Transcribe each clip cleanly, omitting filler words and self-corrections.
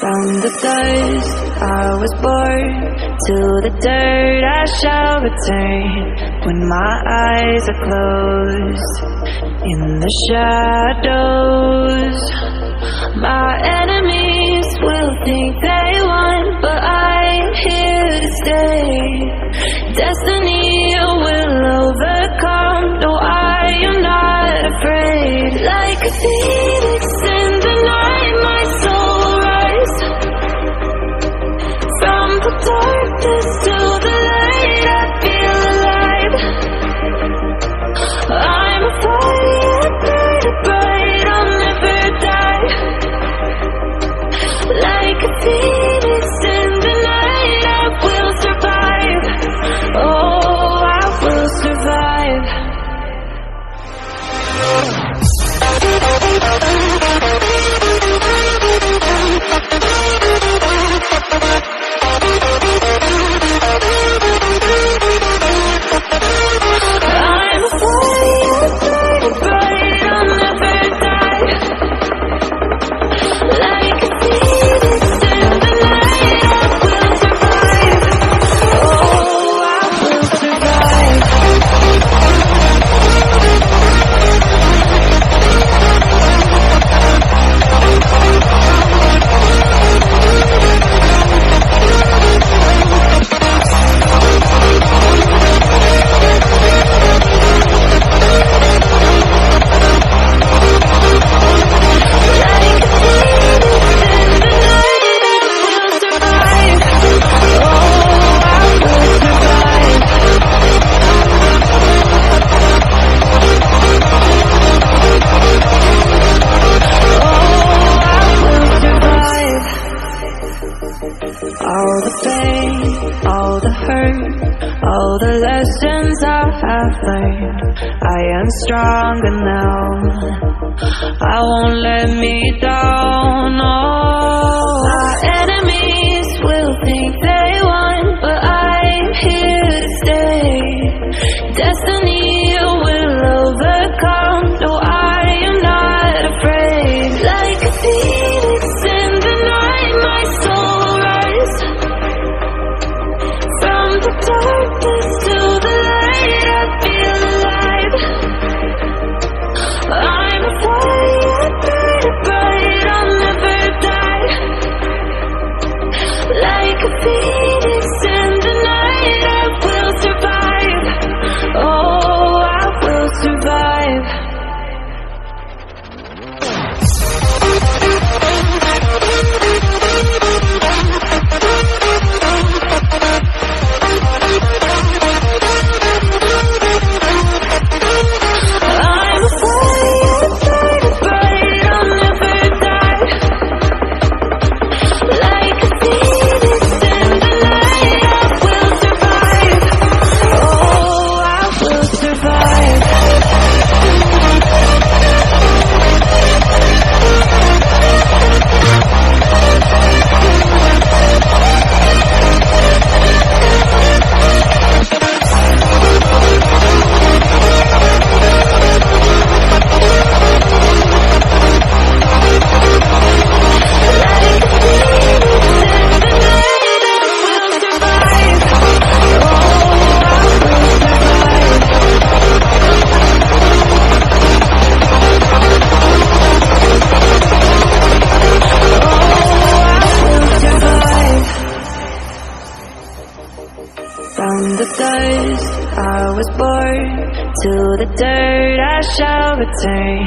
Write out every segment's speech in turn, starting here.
From the dust I was born, to the dirt I shall return. When my eyes are closed, in the shadows, my enemies will think they won, but I'm here to stay. Destiny will overcome, no, I am not afraid. Like a phoenix in the night, my soul rise. From the darkness to the light, I feel alive. I'm a fire, burning bright, I'll never die. Like a phoenix in the night, I will survive. Oh, I will survive. I'm a fire, burning bright, I'll never die. Like a phoenix in the night, I will survive. Oh, I will survive. All the pain, all the hurt, all the lessons I have learned, I am stronger now. I won't let me down. Oh, my enemies will think they won, but I'm here to stay. Destiny will overcome, no, I am not afraid. Like a phoenix in the night, my soul rise. From the darkness to the light, I feel alive. I'm a fire, burning bright, I'll never die. Like a phoenix in the night, I will survive. Oh, I will survive. I'm a fire, burning bright, I'll never die. Like a phoenix in the night, I will survive. Oh, I will survive. From the dust I was born, to the dirt I shall return.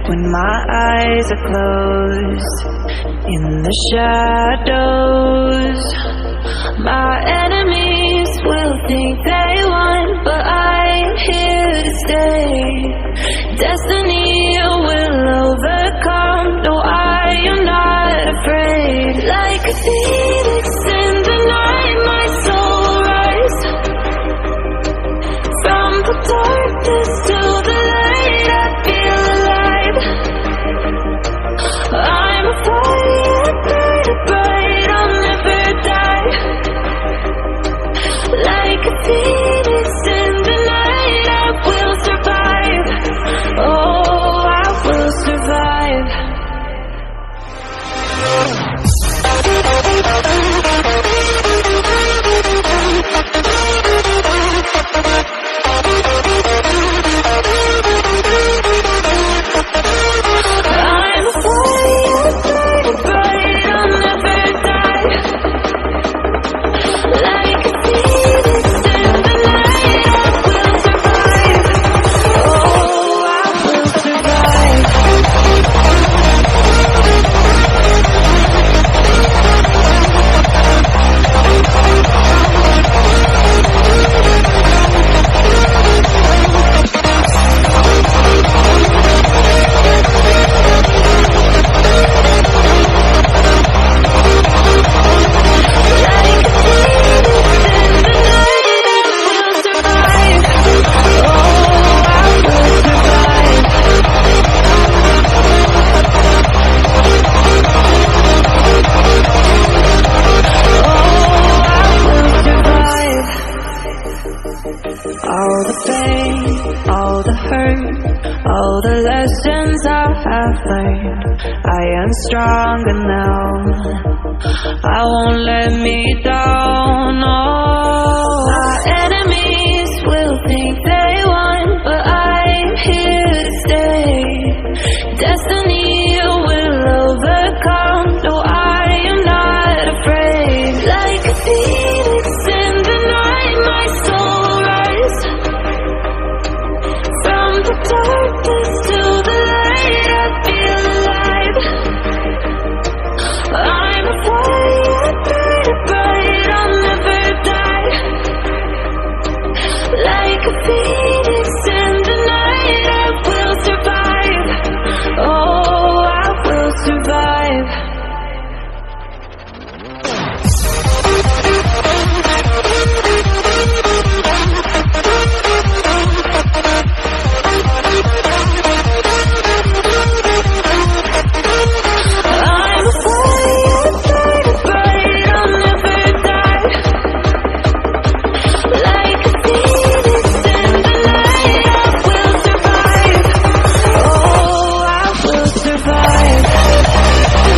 When my eyes are closed, in the shadows, my enemies will think they won, but I'm here to stay. Destiny will overcome, no, I am not afraid. Like a phoenix in the night, my soul rise. From the darkness to the light, I feel alive. I'm a fire, burning bright, I'll never die. Like a phoenix in the night, I will survive. Oh, I I am stronger now. I won't let me down. Oh, I